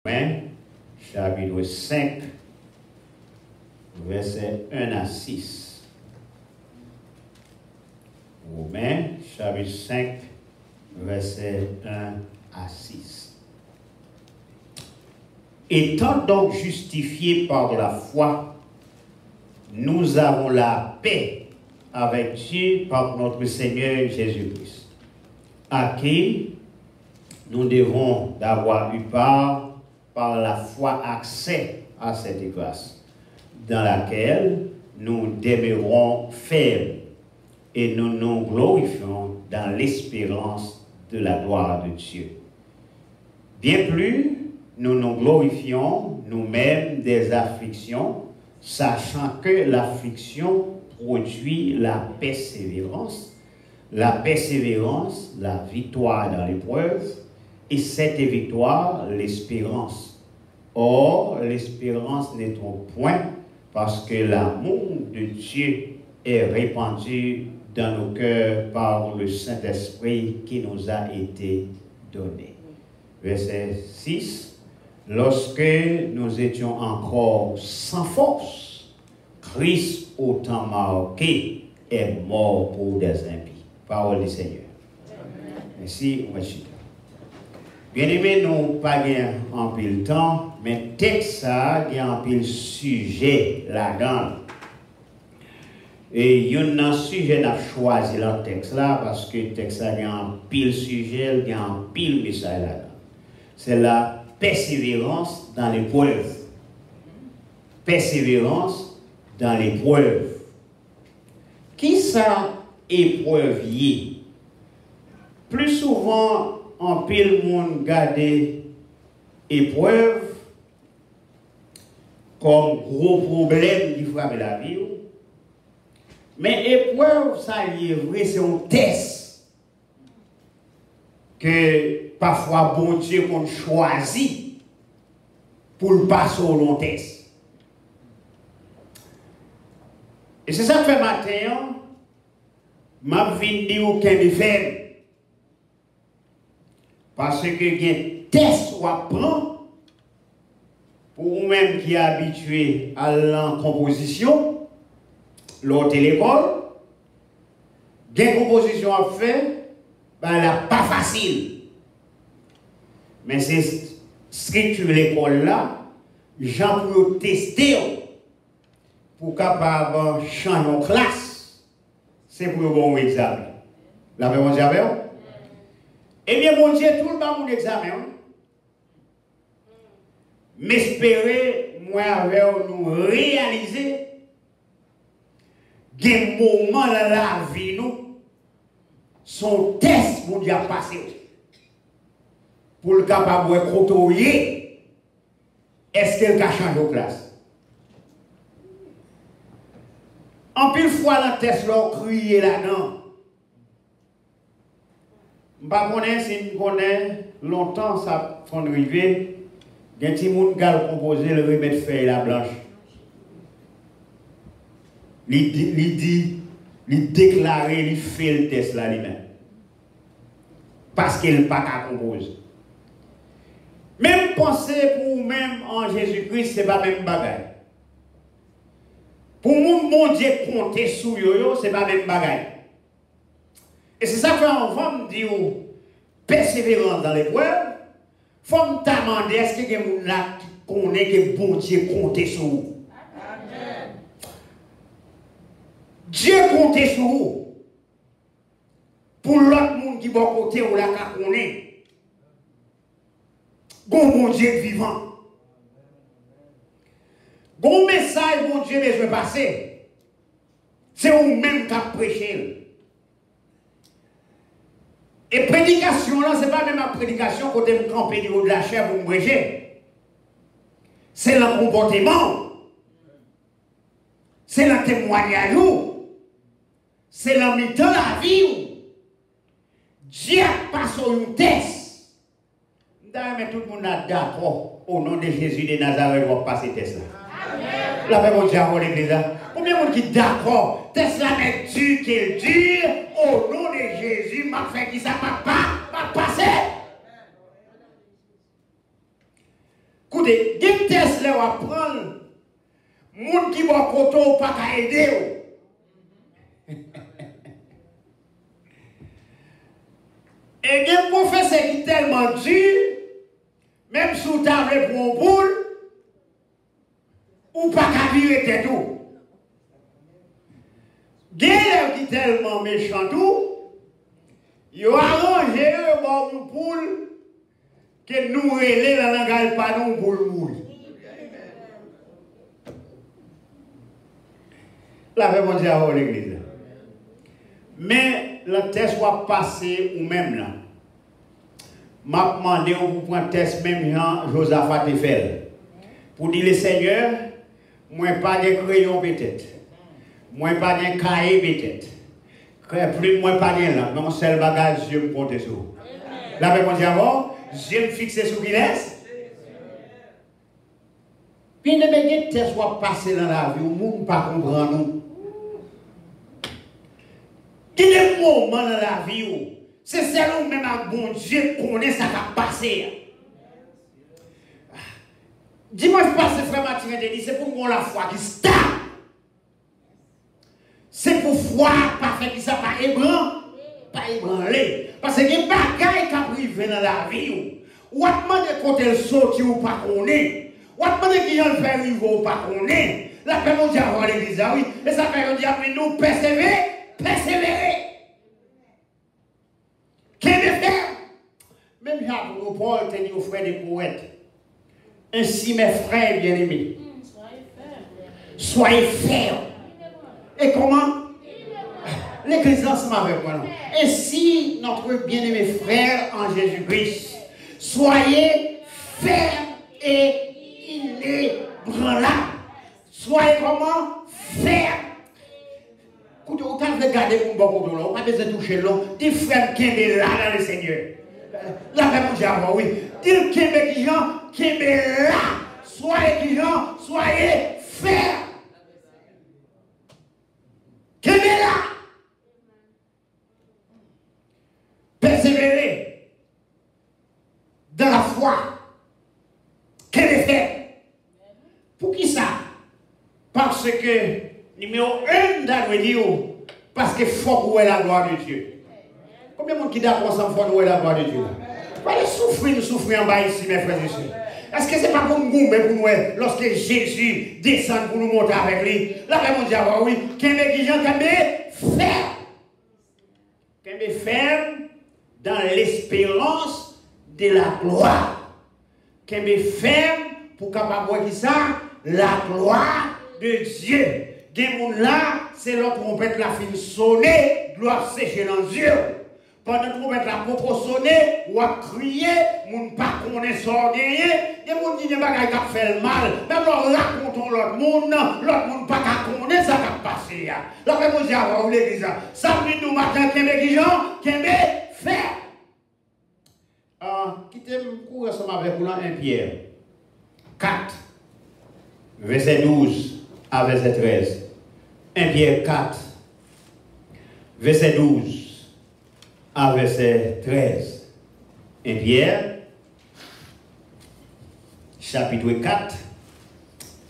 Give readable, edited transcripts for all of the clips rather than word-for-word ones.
Romains, chapitre 5, versets 1 à 6. Romains, chapitre 5, versets 1 à 6. Étant donc justifiés par la foi, nous avons la paix avec Dieu par notre Seigneur Jésus-Christ, à qui nous devons d'avoir eu part par la foi accès à cette grâce, dans laquelle nous demeurons fermes et nous nous glorifions dans l'espérance de la gloire de Dieu. Bien plus, nous nous glorifions nous-mêmes des afflictions, sachant que l'affliction produit la persévérance, la victoire dans l'épreuve, et cette victoire, l'espérance. Or, l'espérance n'est au point parce que l'amour de Dieu est répandu dans nos cœurs par le Saint-Esprit qui nous a été donné. Verset 6. Lorsque nous étions encore sans force, Christ, au temps marqué, est mort pour des impies. Parole du Seigneur. Amen. Merci, merci. Bien-aimés, nous pas en pile temps, mais texte ça, il y a un pile sujet là-dedans. Et il y a un sujet n'a choisi le texte là, parce que le texte là, il y a un pile sujet, il y a un pile message là-dedans. C'est la persévérance dans l'épreuve. Persévérance dans l'épreuve. Qui ça épreuve y? Plus souvent, en pile monde garde épreuve comme gros problème qui frappe la vie. Mais épreuve, ça y est vrai, c'est un test que parfois bon Dieu qu'on choisit pour le passer au long test. Et c'est ça que fait matin, m'a vinn dire aucun faire. Parce que il y a un test ou apprend pour vous-même qui est habitué à la composition, l'autre l'école, il y a une composition à faire, ben, elle n'est pas facile. Mais c'est scripture l'école là, gens pour tester, pour capable changer en classe, c'est pour le bon examen. La même examen? Eh bien, mon Dieu, tout le monde mon examen. M'espérer, moi, avec nous réaliser, des moments dans la vie, nous, son test pour Dieu passer. Pour le capable de contrôler, est-ce qu'elle a changé de classe? En pile fois, la test l'a crié là-dedans. Je ne sais pas si je connais longtemps, ça fait arriver. Il y a un petit monde qui a composé le remettre feuille la blanche. Il déclare, il fait le test là lui-même. Parce qu'il n'a pas qu'à composer. Même penser pour vous-même en Jésus-Christ, ce n'est pas même bagaille. Pour mon Dieu compter sur yo, ce n'est pas même bagaille. Et c'est ça qu'on va me dire, persévérance dans l'épreuve, il faut me demander est-ce que quelqu'un là connaît que bon Dieu compte sur vous. Amen. Dieu compte sur vous. Pour l'autre monde qui va côté ou la connaît. Bon Dieu vivant. Bon message, bon Dieu, mais je vais passer. C'est vous-même qui avez prêché. Et prédication, là, ce n'est pas même ma prédication quand je me campe au niveau de la chair pour me prêcher. C'est le comportement. C'est le témoignage. C'est le mi-temps de la vie. Dieu passe un test. Mais tout le monde est d'accord. Au nom de Jésus de Nazareth, on va passer test là. Amen. La paix mon Dieu à l'église. Combien de monde qui est d'accord? Test là est dur qu'il dure. Au nom de Jésus, m'a fait qui ça m'a pas passé. Écoutez, des tests là, on va prendre. Moun qui va coton pas qu'à aider. Et des professeurs qui tellement dur, même si vous avez pour un boule, ou pas qu'à virer tête tout. Des élèves qui tellement méchants tout, ils ont arrangé eux pour poule que nous relais dans la langage pas nous pour le moule. La fait mon Dieu à l'église. Mais le test va passer ou même là. M'a demandé vous prendre un test même Jean Josaphat Eiffel. Pour dire le Seigneur, moi pas de crayon peut-être. Moi pas de cahier peut-être. Plus moi pas de là, non seul bagage je me compte sur. La fait mon Dieu avant, je me fixe sur qui laisse. Puis les tests va passer dans la vie, le monde pas comprendre nous. Il y a des moments dans la vie où c'est celle même un bon Dieu connaît ça qui a passé. Dimanche passé, frère Mathieu a dit, c'est pour moi la foi qui stable. C'est pour foi, pas fait qui ça, pas ébranlé. Parce que les bagailles qui arrivent dans la vie, ou à demander quand elle sortit ou pas qu'on est, ou à demander qui en fait arriver ou pas qu'on est. La paix mondiale à l'église, oui. Et ça fait dire, nous persévérer. Qu'est-ce que faire? Même Jacques Paul t'a dit aux frères des poètes. Ainsi, mes frères bien-aimés, soyez fermes. Et comment? L'église ensemble avec moi. Ainsi, notre bien-aimé frère en Jésus-Christ, soyez fermes et inébranlables. Soyez comment? Fermes. Écoutez, autant regarder pour bon côté, on n'a pas besoin de toucher l'eau. Des frères qui sont là dans le Seigneur. La réponse est oui. Dis qui est là. Soyez gens, soyez fermes. Qui est là. Persévérer dans la foi. Quel est fait? Pour qui ça? Parce que numéro 1 d'Agrédio, parce qu'il faut voir la gloire de Dieu. Combien de monde qui d'accord ensemble faut voir la gloire de Dieu? Pas souffrir en bas ici, mes frères et sœurs. Est-ce que ce n'est pas pour nous, mais pour nous, lorsque Jésus descend pour nous monter avec lui? Là, on dit, ah oui, qu'un qui j'en ferme. Qu'un ferme dans l'espérance de la gloire. Qu'un ferme pour capable de ça, la gloire de Dieu. Des gens là, c'est leur trompette la fin sonner, gloire sécher dans Dieu. Pendant que trompette la pour sonner, ou à crier, moun pas connaît son gagné, des gens qui ne pas qu'à faire mal, même leur racontons l'autre monde pas qu'à connaître ça qui a passé. La même chose à vous l'église. Samedi nous matin, qui gens, qui faire. Quittez-moi courir ensemble avec nous dans 1 Pierre 4, verset 12 à verset 13. 1 Pierre 4, verset 12 à verset 13. 1 Pierre, chapitre 4,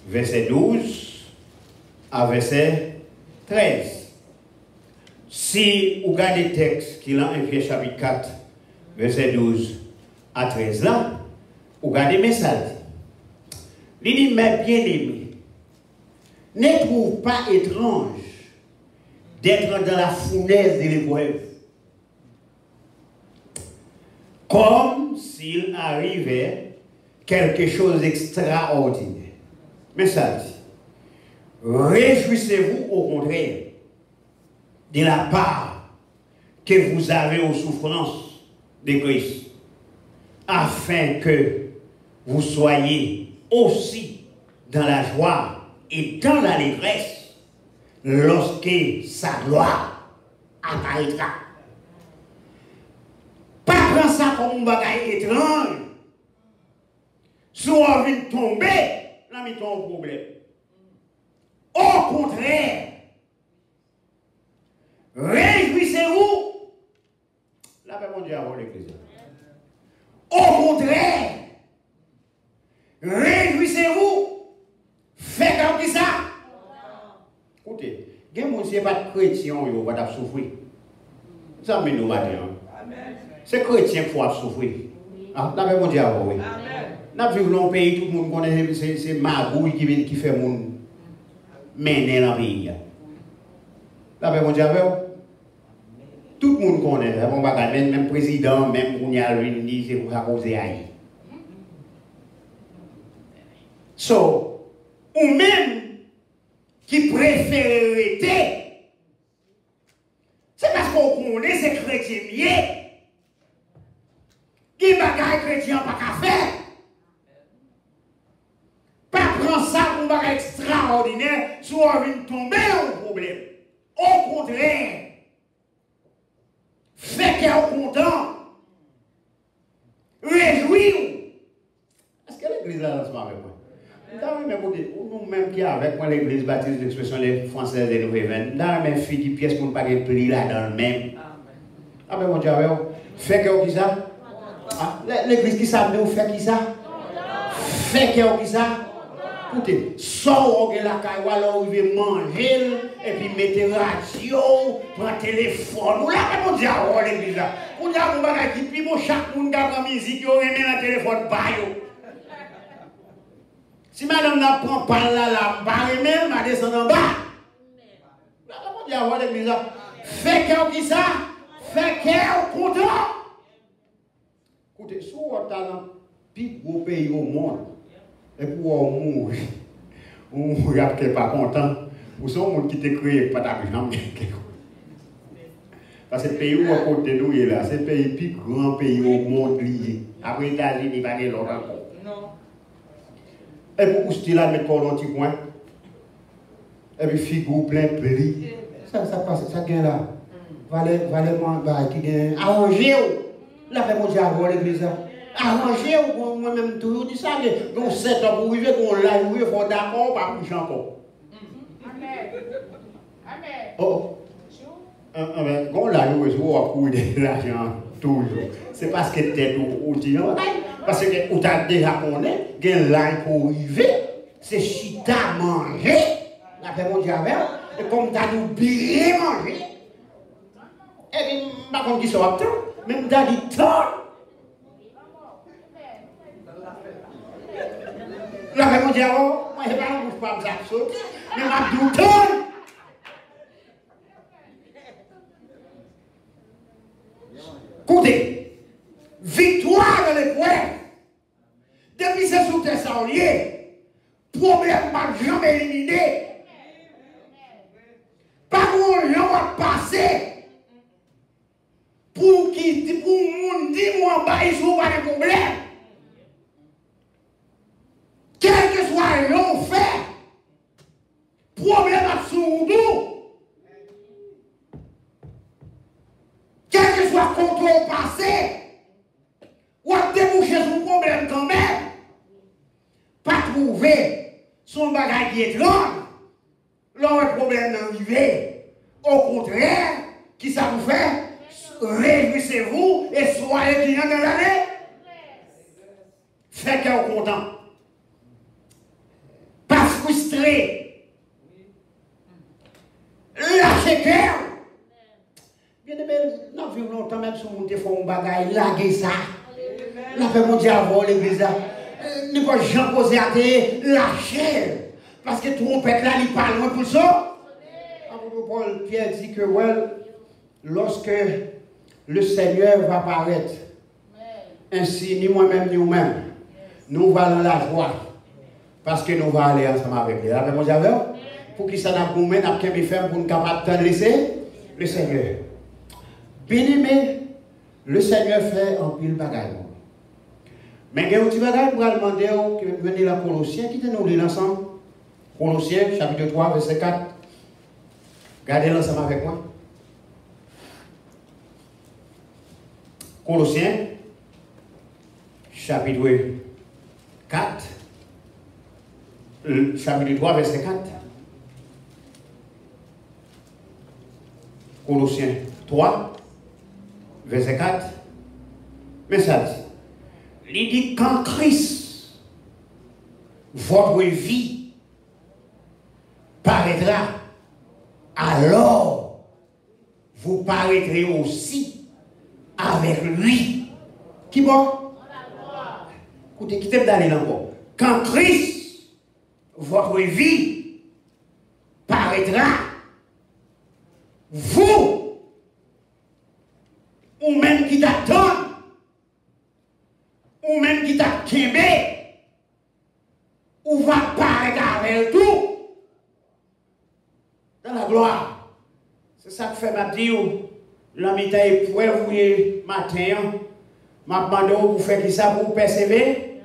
verset 12 à verset 13. Si vous regardez le texte qui est dans 1 Pierre, chapitre 4, verset 12 à 13, là, vous regardez le message. Il dit, mes bien-aimés, ne trouve pas étrange d'être dans la fournaise de l'épreuve, comme s'il arrivait quelque chose d'extraordinaire. Mais ça dit, réjouissez-vous au contraire de la part que vous avez aux souffrances de Christ, afin que vous soyez aussi dans la joie et dans l'allégresse lorsque sa gloire apparaîtra. Pas prendre ça comme un bagage étrange. Si on a envie de tomber, là, il y a un problème. Au contraire, réjouissez-vous. Là, mon Dieu, avant l'église. Au contraire, réjouissez-vous réjouissez-vous. Faites comme ça. Écoutez, il y a des gens qui ne sont pas chrétiens qui vont souffrir. Ça me nous matin. C'est chrétien qui faut souffrir. Ah, là, mon Dieu, oui. Nous vivons dans un pays, tout le monde connaît, c'est magouille qui fait mon mener dans le pays. Là, mon Dieu, tout le monde connaît. Même le président, même on y a réuni, c'est pour ça qu'on s'est haï. So, ou même qui préférerait, c'est parce qu'on connaît ces chrétiens mieux. Qui bagaille chrétien pas qu'à faire. Pas prendre ça pour un bagage extraordinaire, soit une tomber au problème. Au contraire, fait qu'elle est content. Réjouis-vous. Est-ce que l'église a lancé avec moi? Nous-mêmes qui avec moi l'église baptiste d'expression des Français des Nouvelles-Veines, dans la même fille qui pièce pour ne pas être pris là dans le même. Ah ben mon Dieu, fait que qui ça? L'église qui ça nous fait qui ça? Fait que qui ça? Écoutez, sort la caille, alors il veut manger, et puis mettez radio, prendre téléphone. Ou là, mon Dieu, l'église là. On a un bagage qui, puis chaque monde qui a la musique, il remet le téléphone, baille. Si madame n'a pas parlé là, la même, ma descend en bas. Là, mon Dieu, l'église là. Fait qu'elle qui ça? Fait qu'elle content. Écoutez, si vous êtes dans le plus gros pays au monde, et pour mourir, vous n'êtes pas content, vous êtes un monde qui te créé pas d'argent. Parce que le pays où à côté de nous est là, c'est le pays le plus grand pays au monde lié. Après les États-Unis, il va y avoir l'autre encore. Non. Et pour vous style là, mettre un petit coin. Et puis figure plein pli. Ça passe, ça gagne là. Valez qui gagne. Arrangez-vous. Là, mon Dieu, à l'église. Arrangez-vous, moi-même, toujours dit ça. Donc, 7 ans pour arriver, qu'on l'a joué, il faut d'accord, pas coucher encore. Amen. Amen. Oh. Quand on l'a joué, on va courir de l'argent toujours. C'est parce que tu es au dit. Parce que tu as déjà connu, il y a un line pour arriver, c'est chita manger. Là, mon Dieu, et comme tu as nous bien manger. Et puis, je ne sais pas qui soit même dans les temps. Là, mon Dieu, moi, je ne sais pas ça, mais je ne sais pas. Écoutez, victoire dans l'épreuve. Depuis que c'est sous tes sangliers, problème pas jamais éliminé. Pas où on va passer. Pour qui, pour monde dit moi en bas, ils sont pas de problème. Quel que soit l'on fait, problème absolu. Quel que soit le contrôle passé, ou à déboucher son problème quand même, pas trouver son bagage qui est étrange, là, le problème d'arriver. Au contraire, qui ça vous fait? Réjouissez-vous et soyez clients dans l'année. Faites qu'elle est content. Pas frustré. Lâchez cœur. Bien aimé, nous vivons longtemps même si on te fait un bagage, laguez ça. La fait mon diable, l'église là. Ne pas jamais poser à te lâcher. Parce que trompette là, il parle loin pour ça. Paul Pierre dit que, well, lorsque le Seigneur va apparaître, ainsi ni moi-même ni vous-même, nous allons la joie. Parce que nous allons aller ensemble avec lui. Avec mon diable, pour qu'il s'en a pour nous, pour nous capables de laisser le Seigneur. Bien-aimé, le Seigneur fait un pile bagaille. Mais il y a un petit bagaille pour demander que venez la Colossiens, qui nous lire ensemble. Colossiens, chapitre 3, verset 4. Regardez ensemble avec moi. Colossiens, chapitre 4. Chapitre 3, verset 4. Colossiens 3, verset 4. Mais ça dit, il dit qu'en Christ, votre vie paraîtra, alors vous paraîtrez aussi avec lui. Qui bon? Écoutez, qui t'aime d'aller encore. Quand Christ, votre vie, paraîtra, vous, ou même qui t'attend, ou même qui t'a quémé, ou va paraître avec tout, dans la gloire. C'est ça que fait ma dire, l'ami t'a éprouvé matin, m'a demandé pour faire qui ça pour persévérer?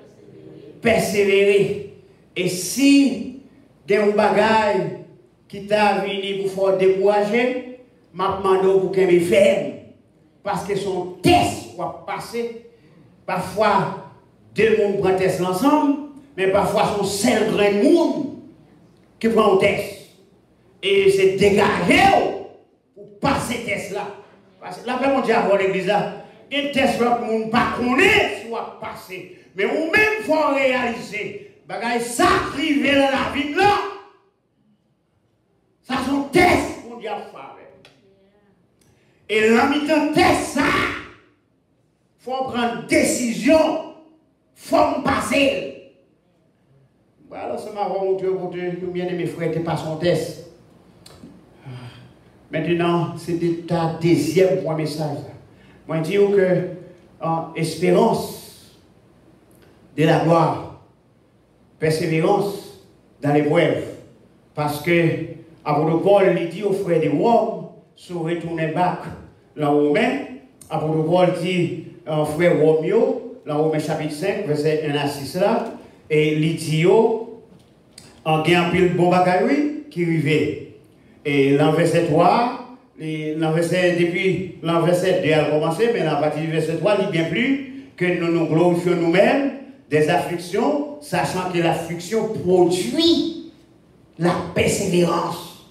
Persévérer. Et si il y a un bagage qui t'a venu pour faire décourager, m'a demandé pour qu'elle me ferme. Parce que son test va passer. Parfois, deux mondes prennent test ensemble, mais parfois, son seul grand monde qui prend un test. Et c'est dégagé pour passer ce test-là. Parce que là, mon diable, l'église là, un test là, le monde pas connaît, soit passé. Mais ou même, il faut réaliser, bagay ça privé dans la vie là. Ça, c'est un test qu'on dit à faire. Et l'ami de test, ça, il faut prendre décision, il faut passer. Voilà, ça m'a remonté au côté, nous bien aimé frère, qui passe son test. Maintenant, c'était ta deuxième point message. Moi, je dis que espérance de la gloire, persévérance dans l'épreuve. Parce que, apôtre Paul, il dit aux frères de Rome, si vous retournez back dans Romain, apôtre Paul dit, frère Romeo, dans Romain chapitre 5, verset 1 à 6 là, et il dit, en gagnant pile bon bagaille qui arrivait. Et dans verset 3, depuis l'verset 2 a commencé, mais à partir du verset 3, il dit bien plus que nous nous glorifions nous-mêmes des afflictions, sachant que l'affliction produit la persévérance.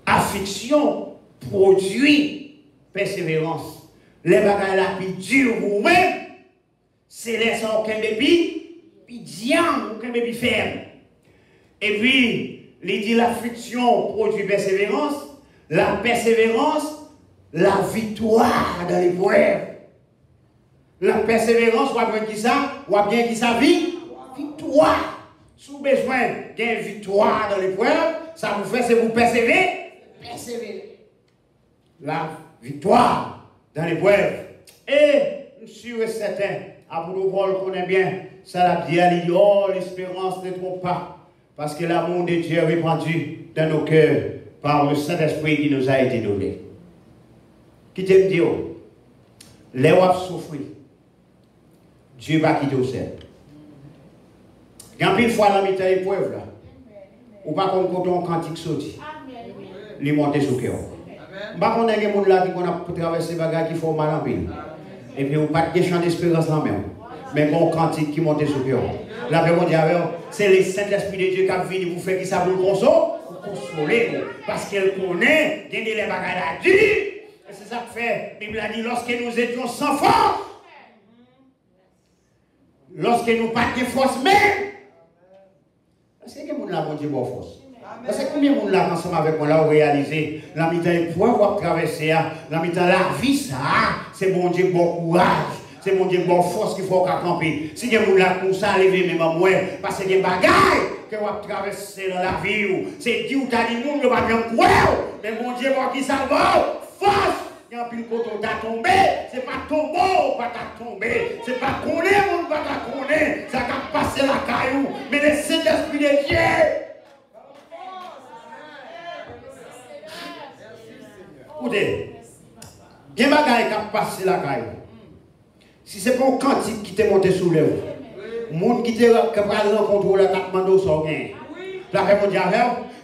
Affliction produit persévérance. Les bagages la plus durs vous-même, c'est les sans aucun débit, puis diable, aucun débit ferme. Et puis, il dit l'affliction produit persévérance, la persévérance, la victoire dans l'épreuve. La persévérance, ou bien qui ça? Ou bien qui ça vit? Victoire. Sous besoin d'une victoire dans l'épreuve, ça vous fait, c'est vous persévérer. Persévérer. La victoire dans l'épreuve. Et, je suis certain, apôtre Paul connaît bien, ça l'a dit, il dit, oh, l'espérance ne trompe pas. Parce que l'amour de Dieu est répandu dans nos cœurs par le Saint-Esprit qui nous a été donné. Qui t'aime dire, les wap souffrir, Dieu va quitter au ciel. Quand une fois la mitad épreuve là, ou pas comme quand on cantique sorti, il monte sous cœur. Pas qu'on ait des gens là qui ont traversé des bagages qui font mal en pile. Et puis on pas de champ d'espérance là même. Mais bon cantique qui monte sous cœur. La Bible dit c'est le Saint-Esprit de Dieu qui a venu pour faire qui ça vous consoler. Parce qu'elle connaît, il y a des bagages à dire. Et c'est ça que fait. La Bible a dit lorsque nous étions sans force, lorsque nous pas de force même, est-ce que nous avons dit bonne force? Parce que combien de monde là ensemble avec moi là ont réalisé la mi-temps pour traverser la mi-temps la vie ça c'est bon Dieu bon courage. C'est mon Dieu, bonne force qu'il faut camper. Si il y a des gens qui ont levé, même moi, parce que des bagailles que vous traversez dans la vie, c'est Dieu qui a dit, nous ne pas bien croire. Mais mon Dieu, moi qui ça va, force. Il y a un peu de côté, tombé. C'est pas tomber, pas tomber. C'est pas connaître, on ne va pas connaître. Ça va passer la caillou. Mais le Saint-Esprit de Dieu. Écoutez, il y a des bagailles qui ont passé la caillou. Si ce n'est pas un cantique qui t'est monté sous l'œuvre, le monde qui t'a rencontré la Katmandou sans gain. La réponse dit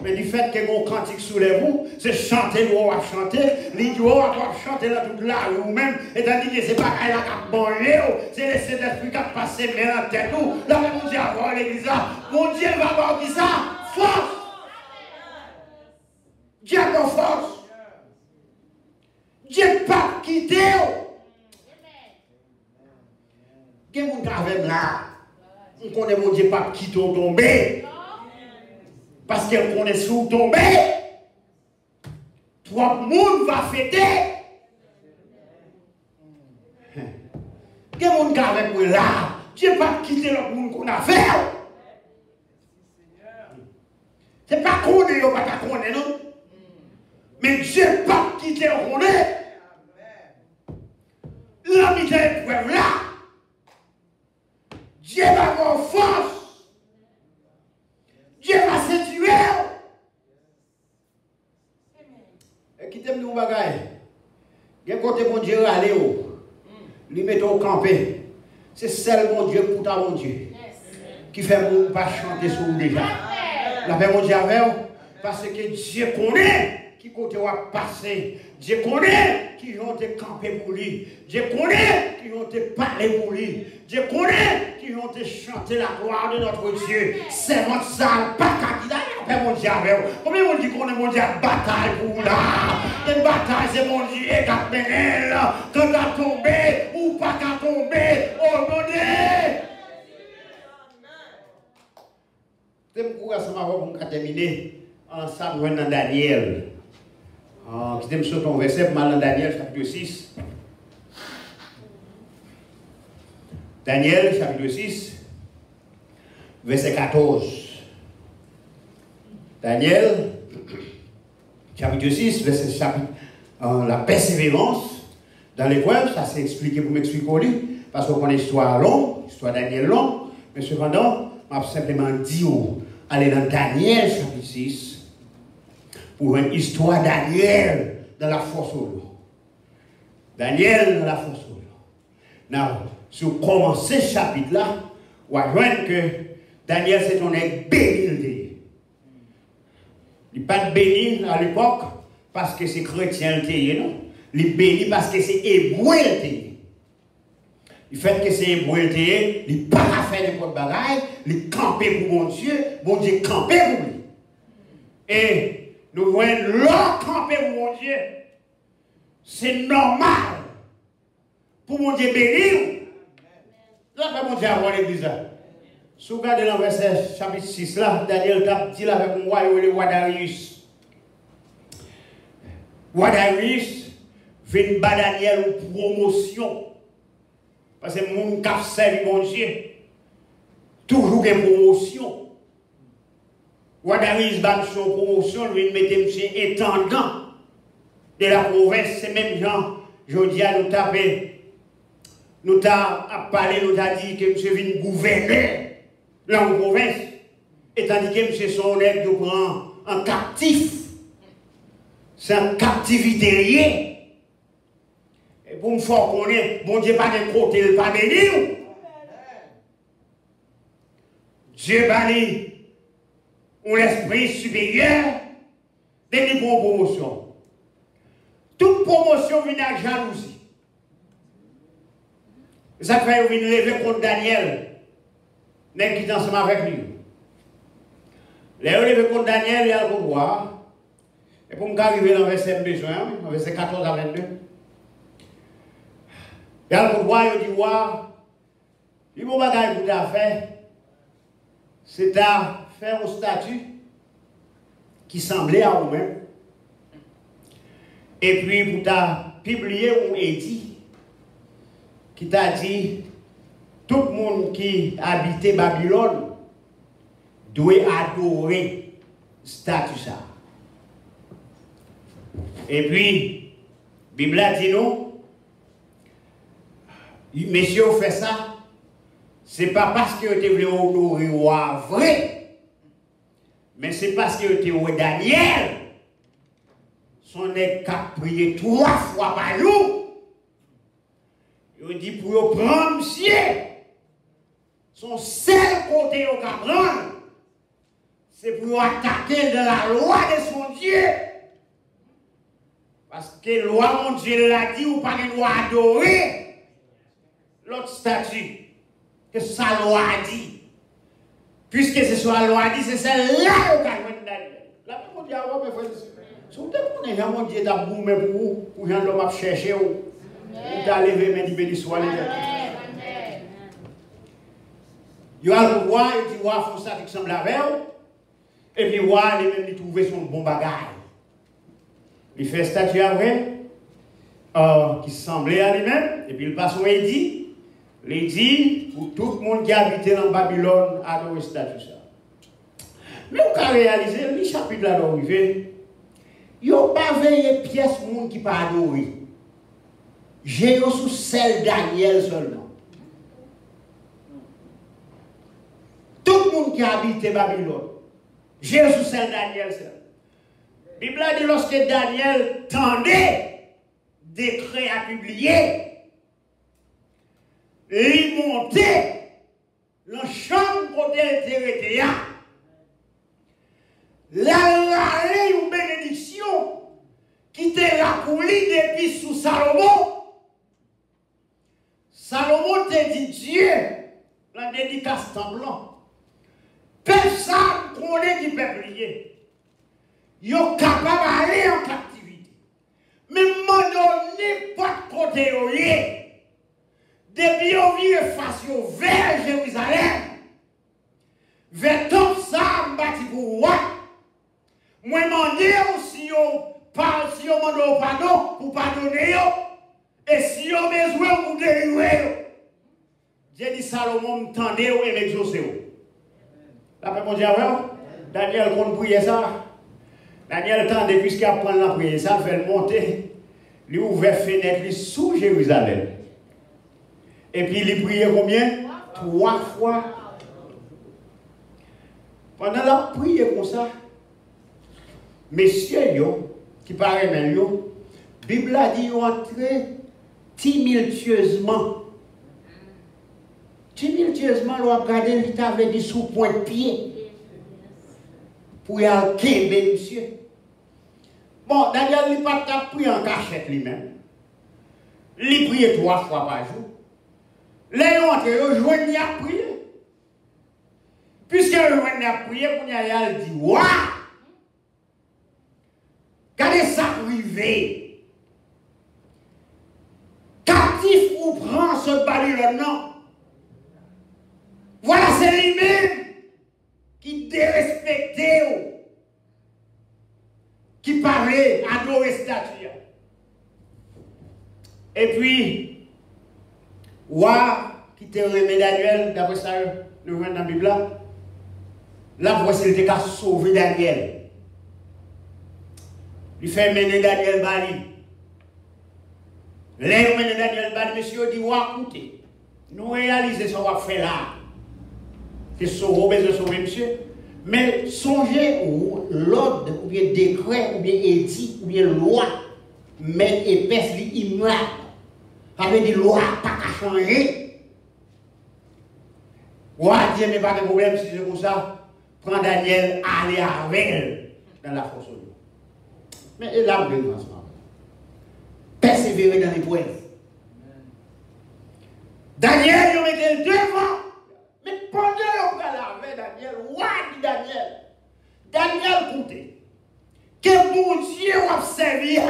mais du fait que mon cantique sous l'œuvre, c'est chanter, nous on va chanter, l'idée on va chanter là toute là, nous-mêmes, et tandis que ce n'est pas qu'elle a mangé, c'est le Saint-Esprit qui a passé dans la tête. La réponse dit avant l'église là, mon Dieu va avoir dit ça, force! Dieu a ton force! Dieu n'a pas quitté! Quel monde qui là? on connaît mon Dieu pas qui tomber. Parce qu'elle connaît sous tomber. Trois monde va fêter. Quel monde avec moi là? Dieu pas quitter le monde qu'on a fait. C'est pas qu'on est, pas qu'on est, non? Mais Dieu pas quitter le monde. La mise à épreuve là. Dieu va avoir force. Dieu va séduire. Et quittez-moi nous bagaille. Il y a côté mon Dieu aller où? Lui mettre au campé. C'est seul mon Dieu pour ta mon Dieu. Qui fait mon pas chanter sur vous déjà. La paix mon Dieu avec vous. Parce que Dieu connaît qui côté va passer. Dieu connaît qui vont te camper pour lui. Dieu connaît qui vont te parler pour lui. Dieu connaît qui vont te chanter la gloire de notre Dieu. C'est votre salle, pas qu'à la paix mon Dieu avec vous. Combien on dit qu'on est mon Dieu à bataille pour vous là? Une bataille, c'est mon Dieu qui a mené là. Quand tu as tombé ou pas qu'à tomber, oh mon Dieu! C'est mon courage, ça m'a pour terminer ensemble dans Daniel. Qui me sur ton verset pour dans Daniel chapitre 6. Daniel chapitre 6, verset 14. Daniel chapitre 6, verset chapitre, la persévérance dans l'épreuve, ça c'est expliqué pour m'expliquer parce qu'on connaît l'histoire longue, l'histoire Daniel long, mais cependant, je vais simplement dire, allez dans Daniel chapitre 6, pour une histoire Daniel dans la force au l'eau. Daniel dans la force au l'eau. Now, si vous commencez ce chapitre-là, vous voyez que Daniel c'est un être béni. Il n'est pas béni à l'époque parce que c'est chrétien, non? Il est béni parce que c'est hébreu. Le fait que c'est hébreu, il n'est pas à faire n'importe quoi de bagaille, il est campé pour mon Dieu campé pour lui. Et nous voyons l'homme campé pour mon Dieu. C'est normal pour mon Dieu bénir. Là, mon Dieu avoir l'église. Si vous regardez dans le verset chapitre 6, là, Daniel a dit avec moi, il est roi Darius. Roi Darius vient battre Daniel en promotion. Parce que mon cap servi mon Dieu. Toujours une promotion. Roi Darius bat son promotion, lui mettait monsieur intendant de la province. C'est même gens, je dis à nous taper. Nous avons parlé, nous avons dit que monsieur vient gouverner dans la province. Et tandis que monsieur son aide nous prend en captif. C'est en captivité liée. Et pour me faire connaître, bon Dieu pas de côté, il pas béni. Dieu bénit un esprit supérieur des promotion. Toute promotion vient à jalousie. Ça fait qu'il lever contre Daniel, n'est qui est ensemble avec lui. Les lever contre Daniel, il y a le pouvoir. Et pour me arriver dans le verset besoin, verset 14 à 22. Il y a le pouvoir, il dit, il y a un bagage pour ta faire, c'est à faire un statut qui semblait à vous-même. Et puis pour ta publier un édit qui t'a dit, tout le monde qui habitait Babylone doit adorer statut ça. Et puis, la Bible a dit non, messieurs fait ça, c'est pas parce que vous voulez honorer roi vrai, mais c'est parce que vous voulez Daniel, son est qu'à prier 3 fois par jour. Il dit pour prendre monsieur, son seul côté au prendre, c'est pour attaquer de la loi de son Dieu. Parce que la loi, mon Dieu l'a dit, ou pas de loi adorer l'autre statut que sa loi a dit. Puisque c'est sur la loi a dit, c'est celle-là au cas de Daniel. La mon Dieu, si vous déconnez, mon Dieu t'a boumé pour vous, pour que l'homme a cherché où. Vous allez lever, mais dit béni soit les Il a le pouvoir, il dit, il faut ça qui semble la veille. Et puis, il même il trouve son bon bagage. Il fait statue après, qui semblait à lui-même, et puis il passe au édit. Il dit, pour tout le monde qui habite dans Babylone, adorer statue ça. Mais on a réalisé, le chapitre là d'arrivée, il n'y a pas veillé pièce monde qui pas adoré. J'ai sous celle Daniel seulement. Tout le monde qui habite Babylone, j'ai sous celle Daniel seulement. La Bible a dit lorsque Daniel tendait décret à publier, il montait dans la chambre côté était là, une bénédiction qui était là pour lui depuis sous Salomon. Salomon te dit Dieu, la dédicace en blanc. Personne connaît qui peut prier. Ils sont capables d'aller en captivité. Mais n'importe côté où il est. Depuis on vient face vers Jérusalem, vers tout ça, on bâtit pour moi. Moi, je demande si on demande pardon, pour pardonner, et si on a besoin pour délivrer. Dieu dit Salomon, m'tendez et m'exaucez. La paix, mon Dieu, Daniel, qu'on prie ça. Daniel, tendez, puisqu'il apprend la prière, ça fait le monter. Il ouvert fenêtre sous Jérusalem. Et puis il priait combien? 3 fois. Pendant la prière comme ça, messieurs, qui paraît même, la Bible a dit qu'ils ont entré tumultueusement. Tumultueusement, on a regardé, il avait dit sous point de pied. Pour y aller québer, monsieur. Bon, Daniel, il n'a pas prié en cachette lui-même. Il priait 3 fois par jour. Les gens ont joué à prier. Puisque le joué à prier, on a dit, waouh! Regardez ça privé. Captif ou prend ce Babylone, non? Voilà, c'est lui-même qui dérespectait, qui parlait à nos statues. Et puis, qui te remet Daniel, d'après ça, nous voyons dans la Bible, la voici il était qu'à sauver Daniel. Il fait mener Daniel Bali. Là, mener Daniel Bali, monsieur dit, écoutez, nous réalisons ce qu'on va faire là. C'est sauver, besoin de sauver, monsieur. Mais songez l'ordre, ou bien décret, ou bien édit, ou bien loi, mais épaisse, immuable. Avec des lois pas qu'à changer. Ouais, Dieu, mais pas de problème si c'est comme ça. Prends Daniel, allez avec elle dans la force de Dieu. Mais là, vous devez persévérer dans l'épreuve. Daniel, il mettait le devant. Mais pendant qu'on va avec Daniel, ouais, dit Daniel. Daniel, écoutez, que mon Dieu va servir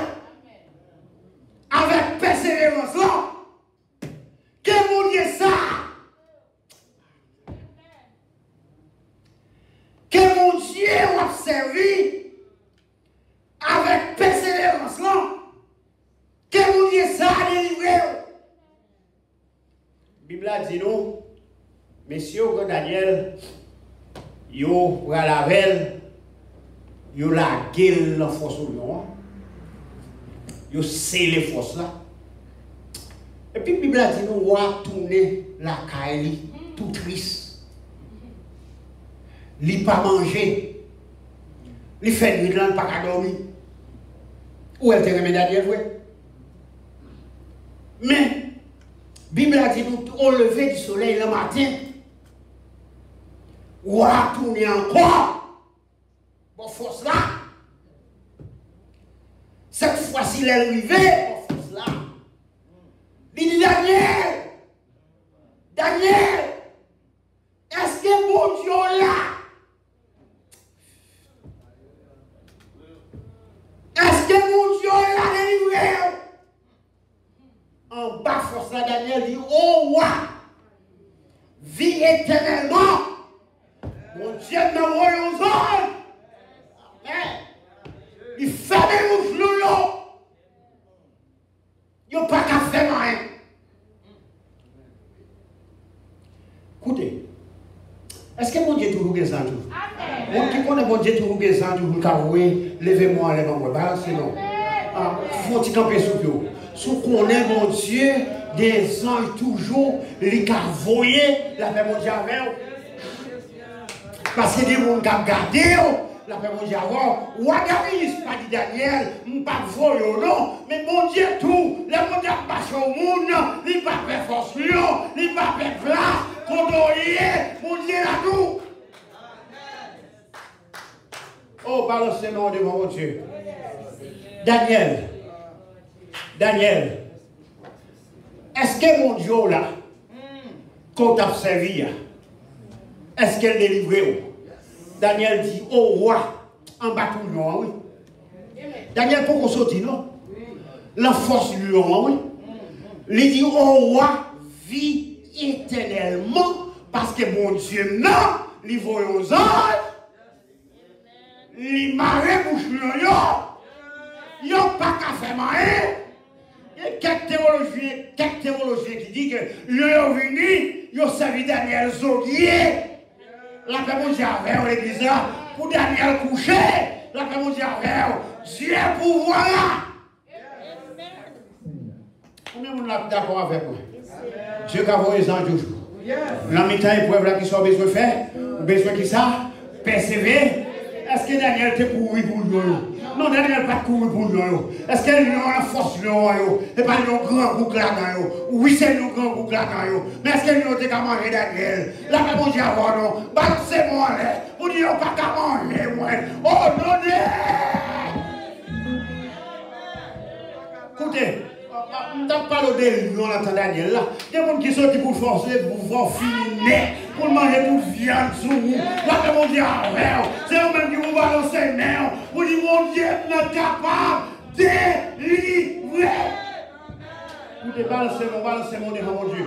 avec persévérance là. Que mon Dieu ça. Que mon Dieu va servir avec persévérance là. Que mon Dieu ça a délivré. La Bible a dit nous, messieurs, que Daniel, yo pour la veille, yo la gueule la force au lion. Yo c'est les forces là. Et puis la Bible a dit nous va tourner la caille tout triste. Li pas manger. Li fait nuit là pas qu'à dormir. Où elle te remet Daniel ouais. Mais la Bible a dit nous au lever du soleil le matin. Ou à tourner encore. Bon force là. Cette fois-ci, elle est arrivée, bon force là. Il dit Daniel, Daniel, est-ce que mon Dieu là? Est-ce que mon Dieu l'a délivré? En bas force là, Daniel dit, oh ouais, vis éternellement. Mon Dieu m'a envoyé aux hommes. Il ferme les bouches. Il n'y a pas qu'à faire rien. Écoutez, est-ce que mon Dieu toujours des anges? Mon qui connaît mon Dieu toujours des anges, vous pouvez levez-moi, levez-moi, c'est non. Faut-il camper sous vous? Si vous connaissez mon Dieu, des anges toujours, les cas voyez, la paix mon Dieu avec vous. Parce que des gens qui ont gardé, la paix mon Dieu avec vous. Ou à David, pas dit Daniel, pas voyez non, mais mon Dieu tout, le monde a passé au monde, il va faire force, il va faire place, mon Dieu là tout. Oh, balancez-nous devant mon Dieu. Daniel, est-ce que mon Dieu là, qu'on t'a servi, est-ce qu'elle délivre? Daniel dit, oh roi, en bas tout le monde, oui. Daniel, pourquoi sortir, non? La force du lion, oui. Il dit, oh roi, vis éternellement, parce que mon Dieu, non, il voit aux anges, il marre bouche lion, il n'y a pas qu'à faire marrer. Il y a quelques théologiens qui disent que lion est venu, il a servi Daniel Zoguier. La paix mon Dieu avec l'église là, pour Daniel coucher, la paix mon Dieu avec Dieu pouvoir là. Combien de monde est d'accord avec moi? Dieu qui a envoyé les anges toujours. La mi-temps épreuve là qui sont besoin de faire, besoin de ça, persévérer. Est-ce que Daniel te couru pour nous? Non, Daniel pas couru pour nous. Est-ce qu'il y a une force et pas un grand boucle là-dedans? Oui, c'est un grand boucle là-dedans. Mais est-ce qu'il y a qu'à manger Daniel? Là, mon Dieu, non. C'est moi, vous dites pas qu'à manger, moi. Oh non, écoutez, on ne parle pas de lion là, Daniel. Il y a des gens qui sont pour forcer, pour finir, pour manger toute viande sous vous. Là, mon Dieu, c'est eux-mêmes qui vous balancent les mains. Vous dites, mon Dieu n'est capable de livrer. Vous débalancez mon devant mon Dieu.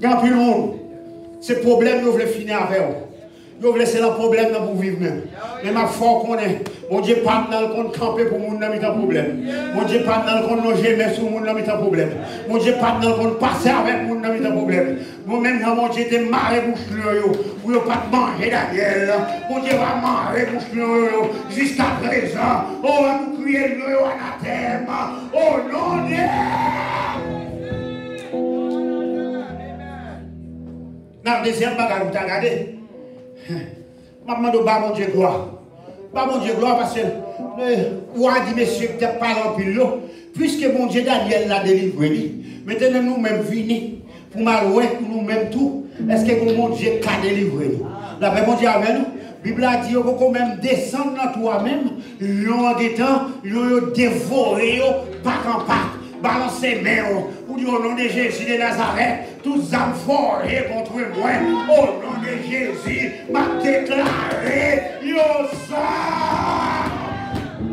Il y a plus de monde. Ces problèmes, vous voulez finir avec vous. Vous voulez laisser le problème pour vivre même. Mais ma foi qu'on est, mon Dieu pas dans le compte camper pour mon ami un problème. Mon Dieu pas dans le compte loger mais sur mon ami un problème. Mon Dieu pas dans le compte passer avec mon ami un problème. Moi-même mon Dieu te marre bouche yo, pour pas manger Daniel. Mon Dieu va marrer bouche yo jusqu'à présent. Oh va nous crier yo anathème. Oh non Dieu. Dans deuxième bagarre vous regardez. Maman de mon Dieu gloire. Mon Dieu gloire parce que ou a dit monsieur que tu pas en pile puisque mon Dieu Daniel l'a délivré. Maintenant nous-mêmes venons pour malouer pour nous-mêmes tout. Est-ce que mon Dieu a délivré nous? La paix mon Dieu avec nous. La Bible a dit qu'on peut même descendre dans toi-même. Ils ont des temps, ils ont dévoré pas en pas. Balancez mains pour dire au nom de Jésus de Nazareth, tous âmes forées contre moi, au nom de Jésus, m'a déclaré, yo ça.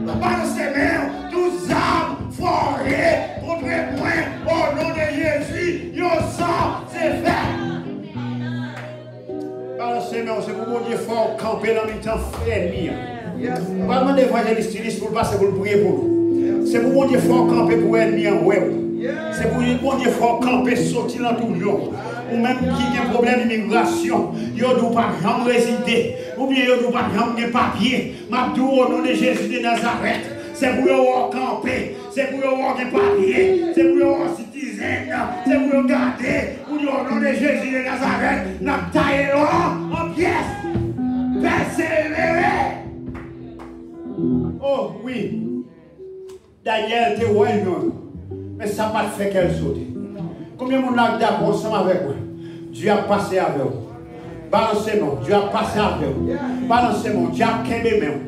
Balancez mains, tous âmes forées contre moi, au nom de Jésus, yo ça, c'est fait. Balancez mains, c'est pour mon Dieu fort camper dans le temps ennemi. Pas demander évangéliste pour passer pour le prier pour nous. C'est pour mon Dieu fort camper pour l'ennemi en web. C'est pour mon Dieu fort camper sortir dans tout le monde. Ou même qui a un problème d'immigration, il ne doit pas jamais résider. Ou bien il ne doit pas jamais de papier. M'abdou au nom de Jésus de Nazareth. C'est pour eux camper. C'est pour eux avoir des papiers. C'est pour eux avoir citoyen. C'est pour eux garder. Ou dire au nom de Jésus de Nazareth. N'a taillé en pièces. Persévérer. Oh oui. Daniel était ouais, mais ça n'a pas fait qu'elle saute. Combien de monde a d'accord ensemble avec moi? Dieu a passé avec vous. Balancez-moi, Dieu a passé avec vous. Balancez-moi, Dieu a aidé vous.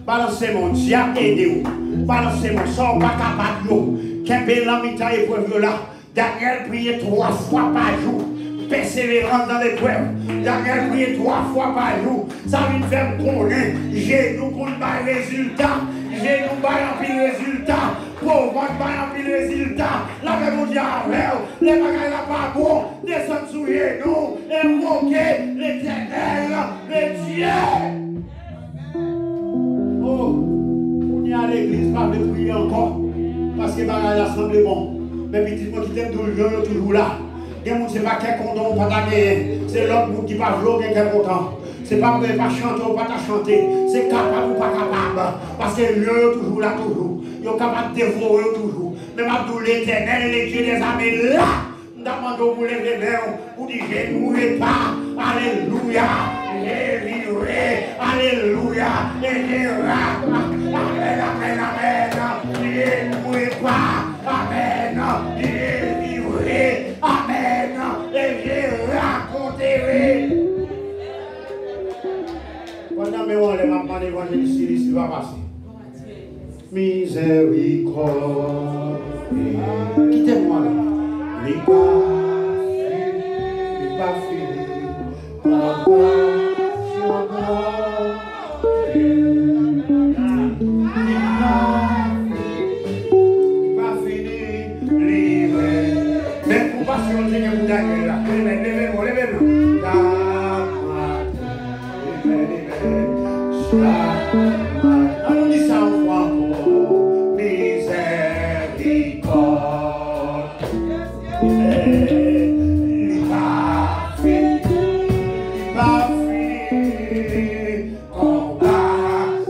Balancez-moi, Dieu a aidé vous. Balancez-moi, sans pas capable de vous. Qu'est-ce la mi-temps épreuve là? Daniel priait 3 fois par jour. Persévérance dans l'épreuve. Daniel priait 3 fois par jour. Ça vient faire connaître. J'ai nous qu'on pas résultat. J'ai nous pas rempli résultat. Pour votre pas un résultat, la même on dit avec les bagages là pas bon, descendre sous nous, invoquer l'éternel, le Dieu. Oh, on y a à l'église, pas de prier encore, parce que bagages là semble bon. Mais petit-moi qui t'aime toujours là. Il y a des gens qui ne sont pas contents, pas gagner. C'est l'autre qui ne va pas qui est content. Ce n'est pas pour ne pas chanter ou pas chanter. C'est capable ou pas capable. Parce que Dieu toujours là, toujours. Il est capable de dévorer toujours. Même Abdou l'Éternel, les dieux des armées là. Nous demandons pour lever les mains, pour dire je ne mourrai pas. Alléluia. Délivré. Alléluia. Amen, amen, amen. Je ne mourrai pas. Amen. Délivré. Amen. Et je raconterai. Pendant que on les m'a demandé l'évangéliste, il va passer. Miséricorde. Quittez-moi là. Les pas fini. La pas fini. Livré. Mais pour passer, on dit que vous avez là. Levez-vous. On dit ça en fois encore. Miséricorde. Il va finir. Compassion.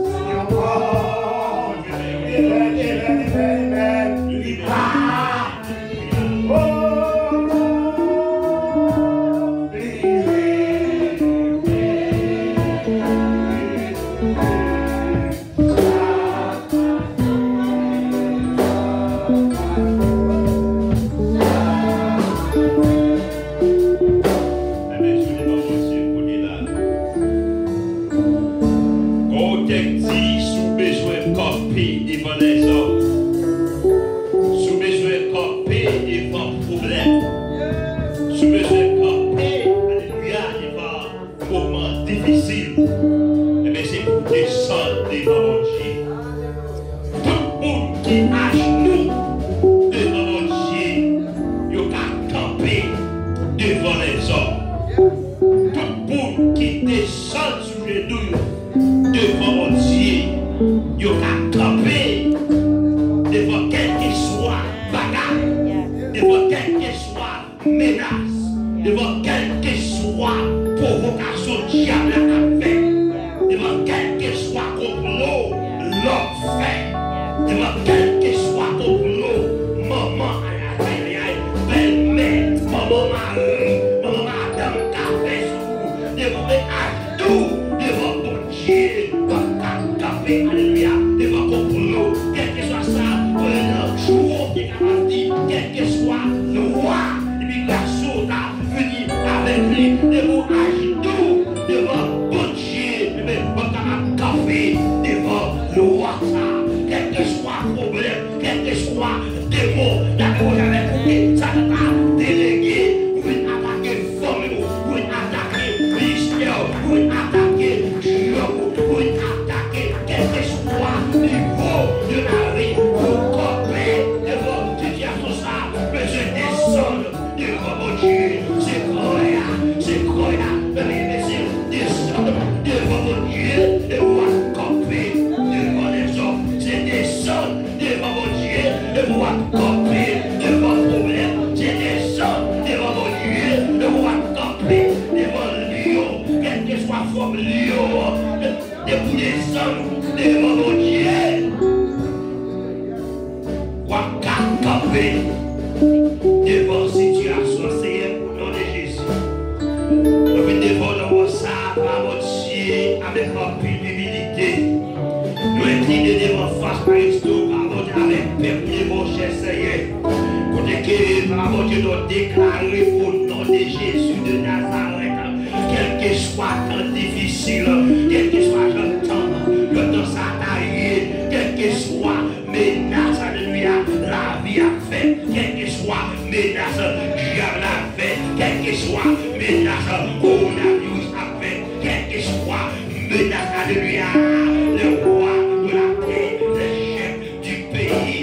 Il Alléluia, le roi de la paix, le chef du pays.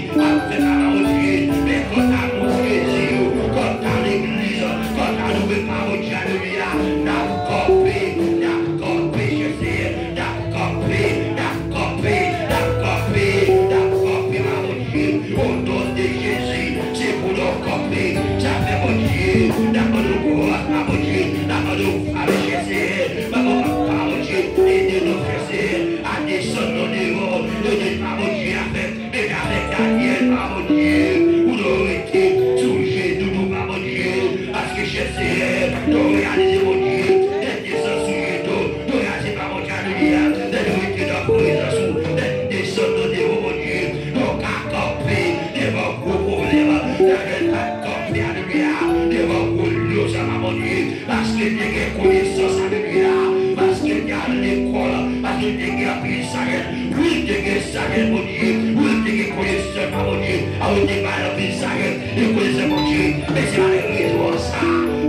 l'école, parce qu'il te gagne plus sagesse. Oui, te gagne sagesse, mon Dieu. Oui, te gagne connaissance, mon Dieu. Ah, oui, te gagne plus sagesse. Et connaissance, mon Dieu. Mais c'est pas les raisons, ça.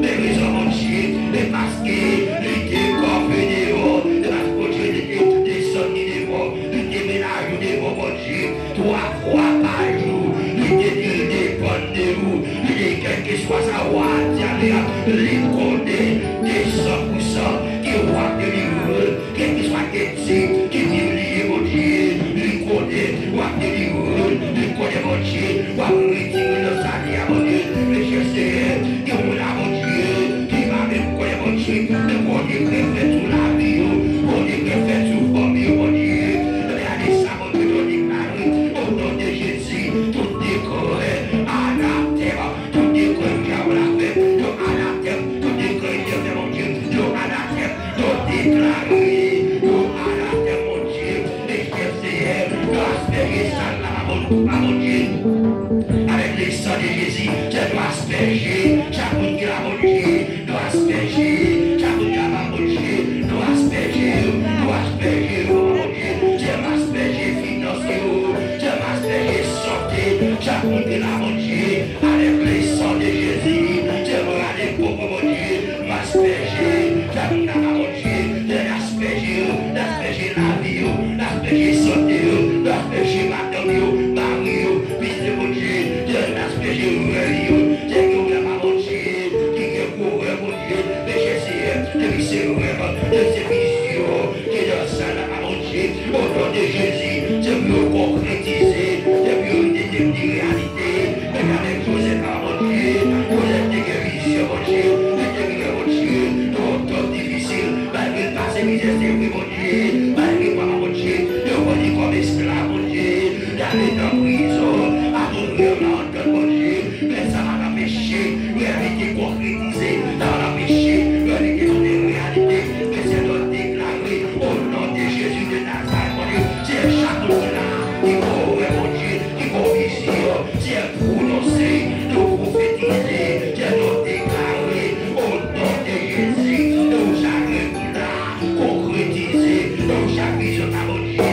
Les raisons, mon Dieu. Et parce que, il te convenu, et parce que, mon Dieu, il te descend, il te ménage, mon Dieu. 3 fois par jour. Il te dit, dépend de vous. Il dit, quel que soit sa voix, il connaît des 100% qui voit de l'île, quel que soit qui dit lié, mon Dieu, il connaît, voit de l'île, il connaît, mon Dieu, va retirer le salaire, mon Dieu, mais je sais que vous là, mon Dieu, qui va même connaître, mon Dieu, mais mon Dieu, qui fait tout la vie, mon Dieu, qui fait tout pour lui, mon Dieu, regardez ça, mon Dieu, on déclare, au nom de Jésus, tout décoré, à la terre, tout décoré, à la paix, à la terre, tout décoré, mon Dieu, tout à la terre, tout déclaré, tout à la terre, mon Dieu, et je sais, asperger ça là, mon Dieu, avec les sangs de Jésus, je dois asperger, chaque monde qui a mon Dieu, doit asperger, chaque monde qui a mon Dieu, doit asperger, mon Dieu, je m'asperger financièrement, je m'asperger santé, chaque monde qui a mon Dieu, avec les sangs de Jésus, je veux aller pour mon Dieu, m'asperger, chaque monde qui a mon Dieu, je l'asperger la vie, l'asperger santé, l'asperger madame, Mario, fils de mon Dieu, je l'asperger Aurélio, je veux mon Dieu, qui est pour mon Dieu, mais j'essaie de lui servir de ses visions, qui est dans ça là, mon Dieu, au nom de Jésus, je veux concrétiser, je veux des réalités, mais avec Joseph, mon Dieu, vous êtes des guérisons, mon Dieu, mon Dieu, dans temps difficile, malgré le passé, misère, mon Dieu, malgré moi, mon Dieu, je vois comme esclave, mon Dieu, d'aller dans la prison, à nourrir l'ordre, mon Dieu, mais ça va m'empêcher, réalité concrétisée, dans la péché, réalité dans les réalités, mais c'est de déclarer au nom de Jésus de Nazareth, mon Dieu, c'est chaque là, qui pourrait, mon Dieu, qui vont vision, c'est prononcé, nous prophétiser, c'est de déclarer au nom de Jésus, nous chaque là, concrétiser, nous chaque vision, mon Dieu,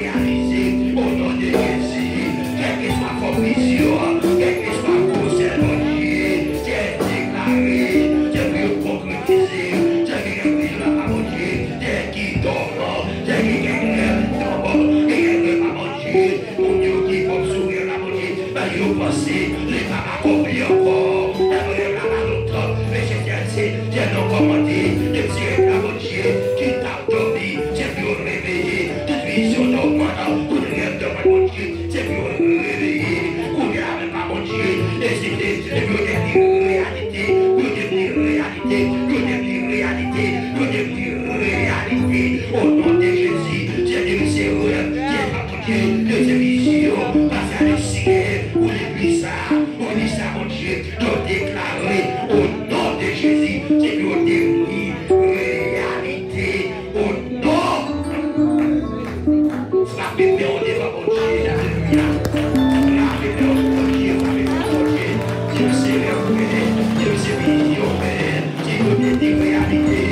réaliser, au nom de Jésus, quelle que soit votre vision, quelle que soit vos mon Dieu, c'est déclaré, c'est mieux concrétiser, c'est mieux vision, mon Dieu, c'est qui tombe, c'est qui tombe, et mon Dieu, mon Dieu qui faut sourire, mon Dieu, mais vous pensez, les papas accomplis encore, mais c'est non commandé, de tirer la mon Dieu, qui t'a dormi, c'est pour réveiller, toute vision d'augmentant, tout rêve de mon Dieu, c'est pour réveiller, qu'on n'y avait pas mon Dieu, et c'était, et pour devenir réalité, au nom de Jésus, c'est de ces rêves, c'est pas mon Dieu, de ces visions, parce à l'essai, pour l'église ça, mon Dieu, de déclarer, au nom de Jésus, c'est de devenir réalité, au nom. Frappez bien au devant, mon Dieu, alléluia. Frappez bien mon Dieu, mon Dieu. Dieu c'est vrai, Dieu c'est vision, Dieu donne des réalités.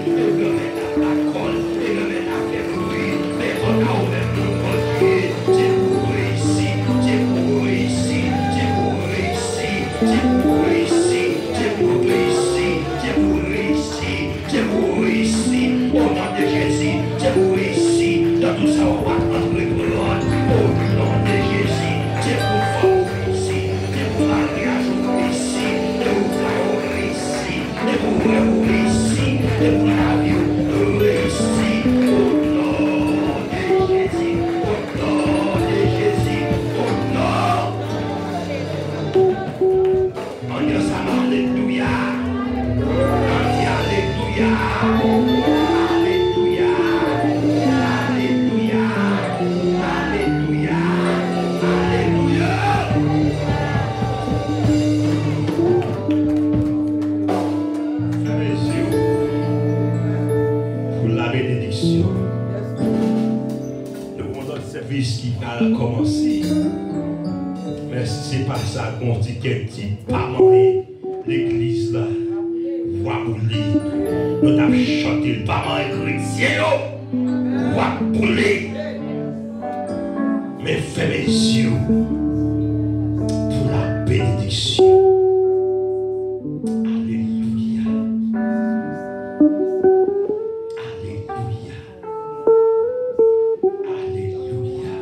Et me met à la colle, et me met à faire bruit, mais on a ouvert mon Dieu, c'est pour réussir, c'est pour réussir, c'est pour réussir, c'est pour réussir, c'est pour réussir, c'est pour réussir, c'est pour réussir, au nom de Jésus, c'est pour réussir, dans tout ça on va entrer pour l'autre, au nom de Jésus, c'est pour faire réussir, c'est pour mariage réussir, c'est pour faire réussir, c'est pour réussir, c'est pour la vie réussir, au nom de Jésus, au nom de Jésus, au nom. On dit ça, alléluia. On dit alléluia. Alléluia. Alléluia. Alléluia. Alléluia. Fermez les yeux pour la bénédiction. Le monde de service qui a commencé. Mais si ce n'est pas ça qu'on dit qu'elle dit pas manger l'église là, voit pour lui. Nous avons chanté le parent chrétien, roi pour lui. Mais fais mes yeux pour la bénédiction. Alléluia. Alléluia. Alléluia.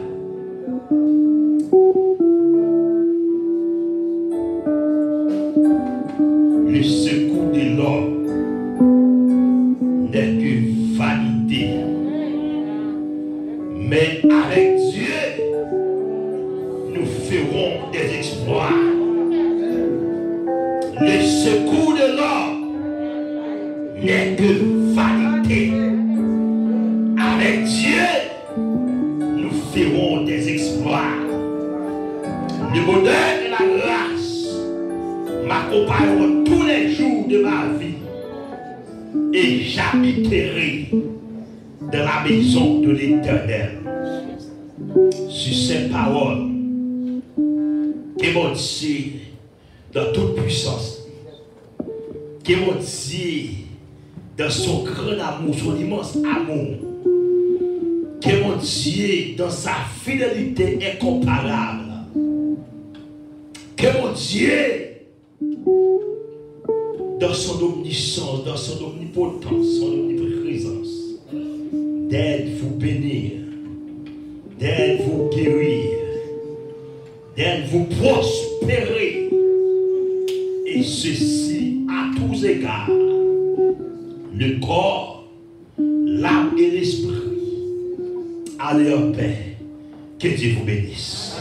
Le secours de l'homme n'est que vanité. Mais avec Dieu, nous ferons des exploits. Le secours de l'homme n'est que vanité. Avec Dieu, nous ferons des exploits. Le bonheur et la grâce m'accompagneront tous les jours de ma vie et j'habiterai dans la maison de l'Éternel. Sur ces paroles, que mon Dieu, dans toute puissance, que mon Dieu, dans son grand amour, son immense amour, que mon Dieu, dans sa fidélité incomparable, que mon Dieu, dans son omniscience, dans son omnipotence, son omniprésence, d'aide vous bénir, d'aide vous guérir, d'aide vous prospérer, et ceci à tous égards, le corps, l'âme et l'esprit. Allez en paix, que Dieu vous bénisse.